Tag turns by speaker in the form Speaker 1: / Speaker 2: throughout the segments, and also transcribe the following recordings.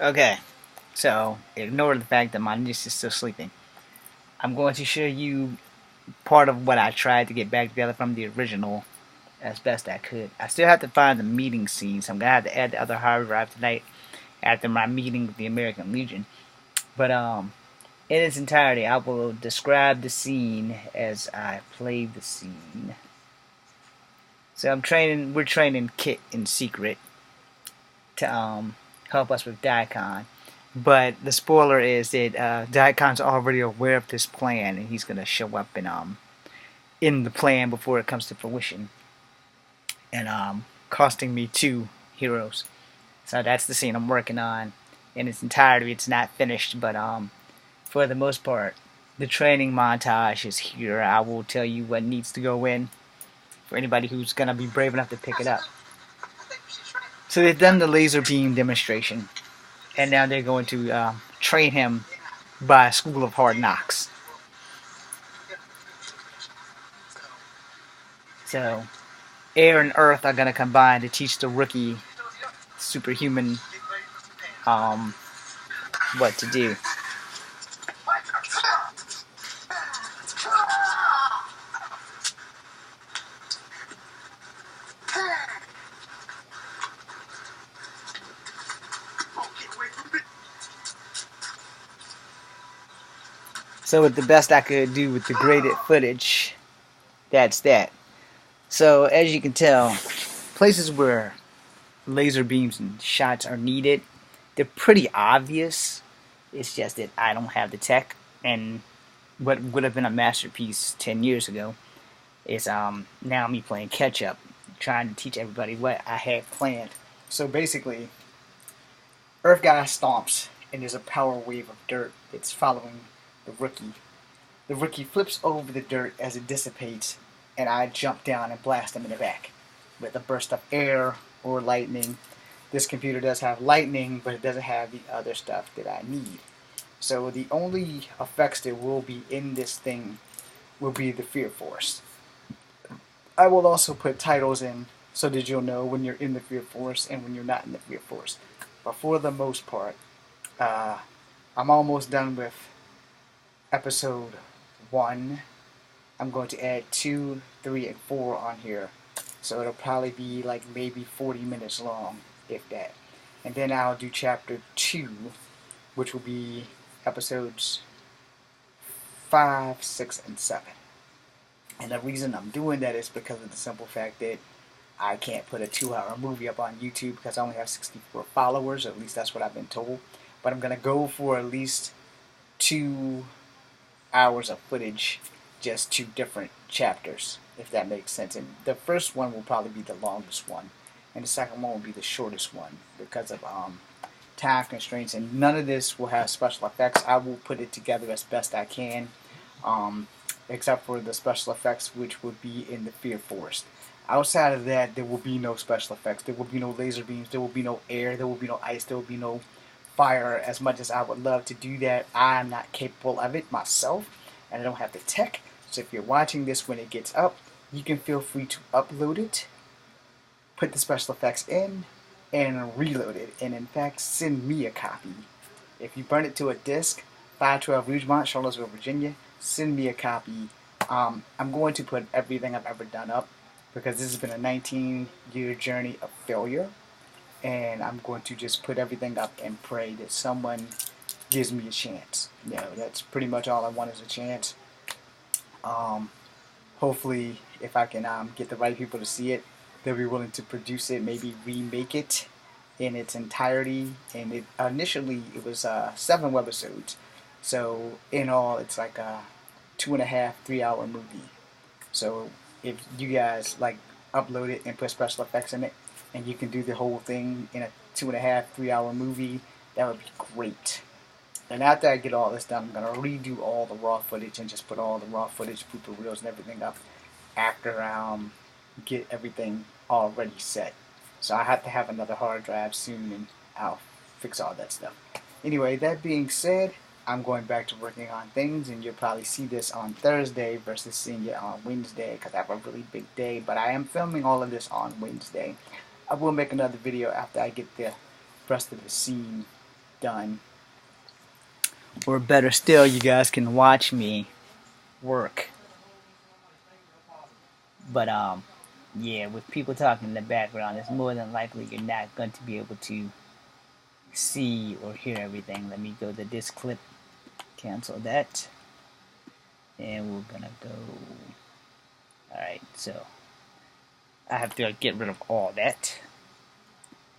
Speaker 1: Okay, so ignore the fact that my niece is still sleeping. I'm going to show you part of what I tried to get back together from the original as best I could. I still have to find the meeting scenes. I'm gonna have to add the other hard drive tonight after my meeting with the American Legion. But in its entirety, I will describe the scene as I play the scene. So we're training Kit in secret to help us with Daikon. But the spoiler is that Daikon's already aware of this plan, and he's gonna show up in the plan before it comes to fruition, and costing me 2 heroes. So that's the scene I'm working on in its entirety. It's not finished, but for the most part, the training montage is here. I will tell you what needs to go in for anybody who's gonna be brave enough to pick it up. So they've done the laser beam demonstration, and now they're going to train him by a school of hard knocks. So air and earth are going to combine to teach the rookie superhuman what to do. So with the best I could do with the graded footage, that's that. So as you can tell, places where laser beams and shots are needed, they're pretty obvious. It's just that I don't have the tech, and what would have been a masterpiece 10 years ago is now me playing catch up, trying to teach everybody what I had planned. So basically, Earth Guy stomps, and there's a power wave of dirt that's following the rookie. The rookie flips over the dirt as it dissipates, and I jump down and blast him in the back with a burst of air or lightning. This computer does have lightning, but it doesn't have the other stuff that I need. So the only effects that will be in this thing will be the Fear Force. I will also put titles in so that you'll know when you're in the Fear Force and when you're not in the Fear Force. But for the most part, I'm almost done with episode 1. I'm going to add 2, 3, and 4 on here. So it'll probably be like maybe 40 minutes long, if that. And then I'll do chapter 2, which will be episodes 5, 6, and 7. And the reason I'm doing that is because of the simple fact that I can't put a 2-hour movie up on YouTube because I only have 64 followers, or at least that's what I've been told. But I'm going to go for at least 2 hours of footage, just 2 different chapters, if that makes sense. And the first one will probably be the longest one, and the second one will be the shortest one because of time constraints. And none of this will have special effects. I will put it together as best I can, except for the special effects, which would be in the Fear Forest. Outside of that, there will be no special effects. There will be no laser beams. There will be no air. There will be no ice. There will be no fire. As much as I would love to do that, I'm not capable of it myself, and I don't have the tech. So if you're watching this when it gets up, you can feel free to upload it, put the special effects in, and reload it. And in fact, send me a copy. If you burn it to a disc, 512 Rougemont, Charlottesville, Virginia, send me a copy. I'm going to put everything I've ever done up because this has been a 19-year journey of failure. And I'm going to just put everything up and pray that someone gives me a chance. You know, that's pretty much all I want is a chance. Hopefully, if I can get the right people to see it, they'll be willing to produce it, maybe remake it in its entirety. And initially it was 7 webisodes, so in all it's like a 2.5, 3-hour movie. So if you guys like upload it and put special effects in it, and you can do the whole thing in a 2.5, 3-hour movie, that would be great. And after I get all this done, I'm going to redo all the raw footage and just put all the raw footage, blooper reels, and everything up after get everything already set. So I have to have another hard drive soon, and I'll fix all that stuff. Anyway, that being said, I'm going back to working on things, and you'll probably see this on Thursday versus seeing it on Wednesday because I have a really big day. But I am filming all of this on Wednesday. I will make another video after I get the rest of the scene done. Or better still, you guys can watch me work. But yeah, with people talking in the background, it's more than likely you're not going to be able to see or hear everything. Let me go to this clip, cancel that, and we're gonna go. Alright, so I have to get rid of all that.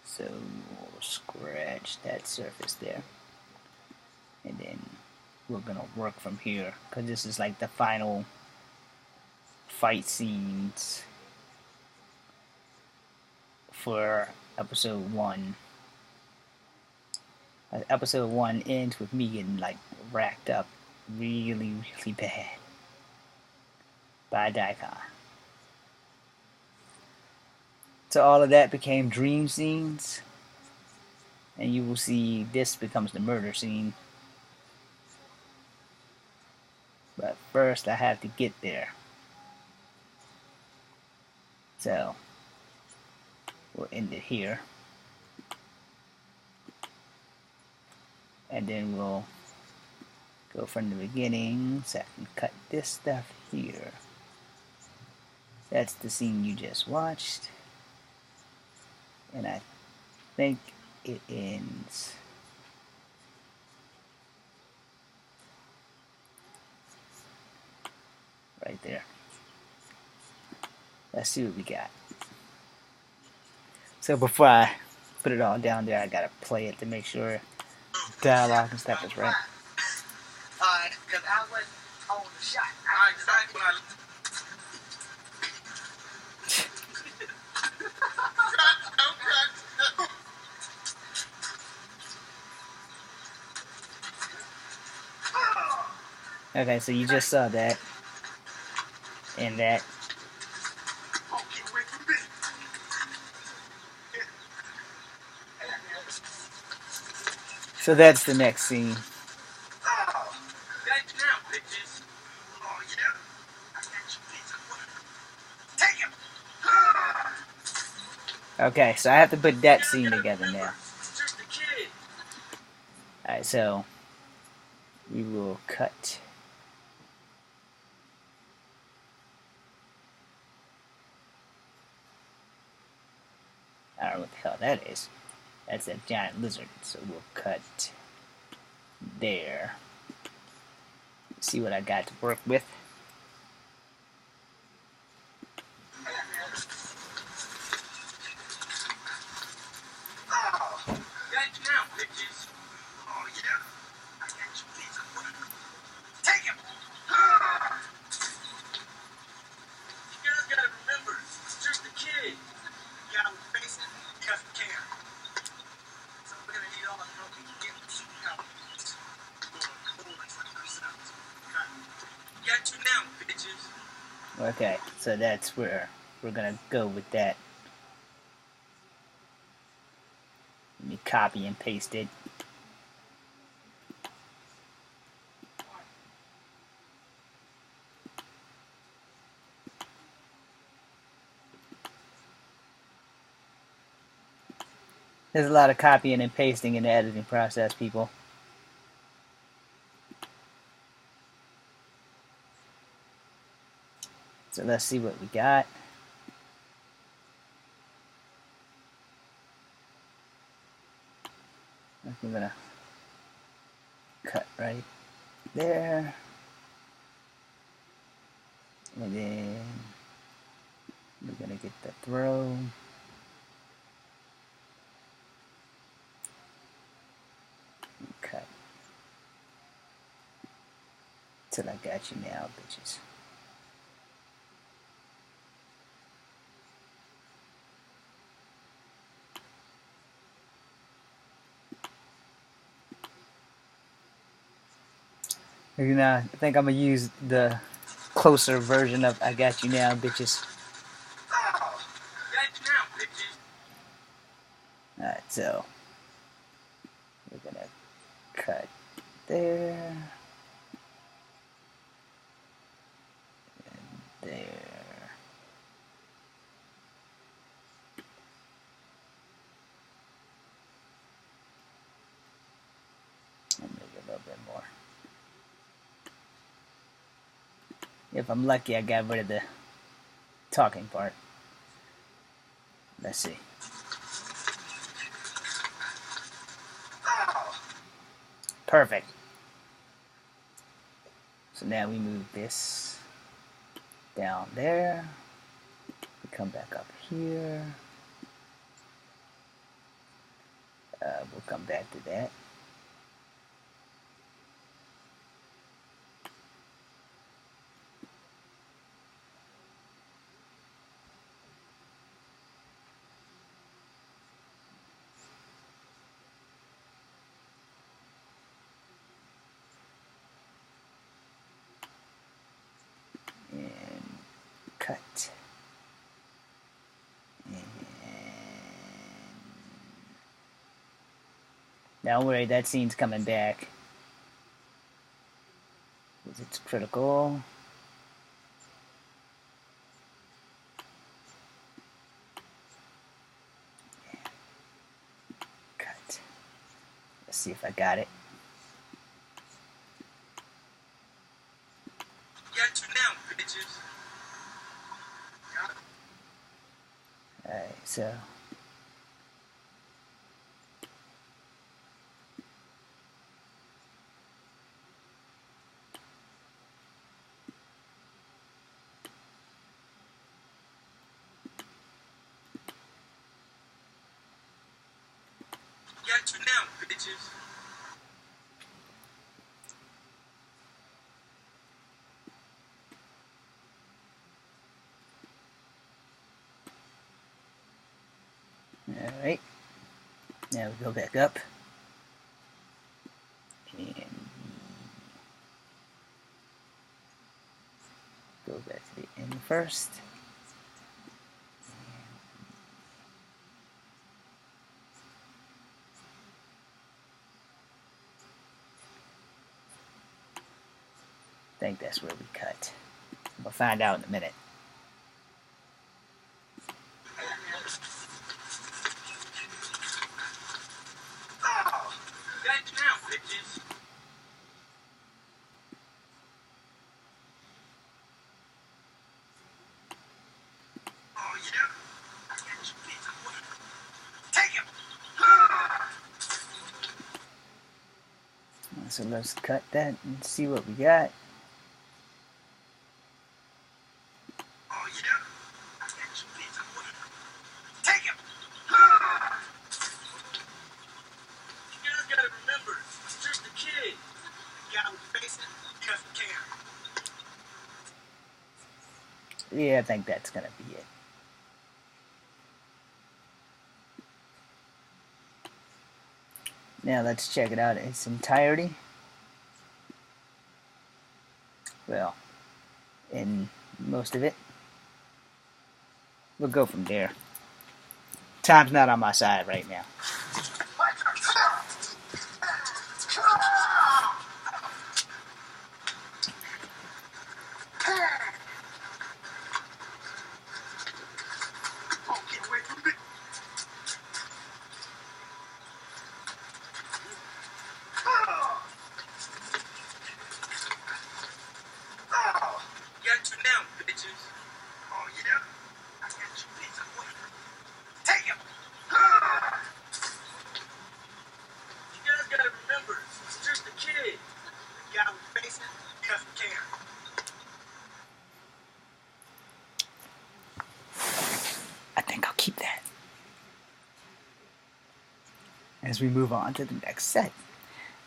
Speaker 1: So we'll scratch that surface there, and then we're gonna work from here because this is like the final fight scenes for episode 1. Episode 1 ends with me getting like racked up really bad by Daikon. So all of that became dream scenes, and you will see this becomes the murder scene. But first I have to get there. So we'll end it here. And then we'll go from the beginning so I can cut this stuff here. That's the scene you just watched. And I think it ends right there. Let's see what we got. So before I put it all down there, I gotta play it to make sure dialogue and stuff is right.
Speaker 2: Because I wasn't on the shot.
Speaker 1: Okay, so you just saw that and that. So that's the next scene. Okay, so I have to put that scene together now. Alright, so we will cut. I don't know what the hell that is. That's a giant lizard, so we'll cut there. See what I got to work with. Okay, so that's where we're gonna go with that. Let me copy and paste it. There's a lot of copying and pasting in the editing process, people. So let's see what we got. I'm gonna cut right there. And then we're gonna get the throw. Cut. Till I got you now, bitches. You know, I think I'm gonna use the closer version of I got you now, bitches. Alright, so we're gonna cut there and there. If I'm lucky, I got rid of the talking part. Let's see. Perfect. So now we move this down there. We come back up here. We'll come back to that. And cut. And don't worry, that scene's coming back. Because it's critical. Cut. Let's see if I got it.
Speaker 2: Got you now, bitches.
Speaker 1: Alright, so
Speaker 2: Got you now, bitches.
Speaker 1: alright. Now we go back up. And go back to the end first. I think that's where we cut. We'll find out in a minute.
Speaker 2: Got you now, bitches. Oh, yeah? I got you, bitch. Take him.
Speaker 1: So let's cut that and see what we got.
Speaker 2: Oh, yeah? I got you, bitch. Take him. You guys gotta remember, it's just a kid. The guy with the face doesn't care.
Speaker 1: Yeah, I think that's gonna be it. Now let's check it out in its entirety. Well, in most of it. We'll go from there. Time's not on my side right now.
Speaker 2: Oh, get away from me. Got you now, bitches. Oh, yeah? I got you, bitch. Take him. You guys gotta remember, it's just a kid. The guy with the face doesn't care.
Speaker 1: I think I'll keep that as we move on to the next set.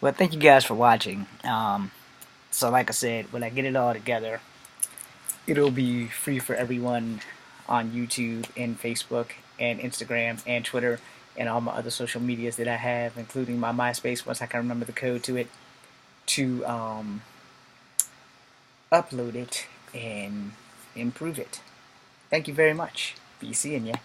Speaker 1: Well, thank you guys for watching. So like I said, when I get it all together, it'll be free for everyone on YouTube and Facebook and Instagram and Twitter and all my other social medias that I have, including my MySpace once I can remember the code to it, to upload it and improve it. Thank you very much. Be seeing ya.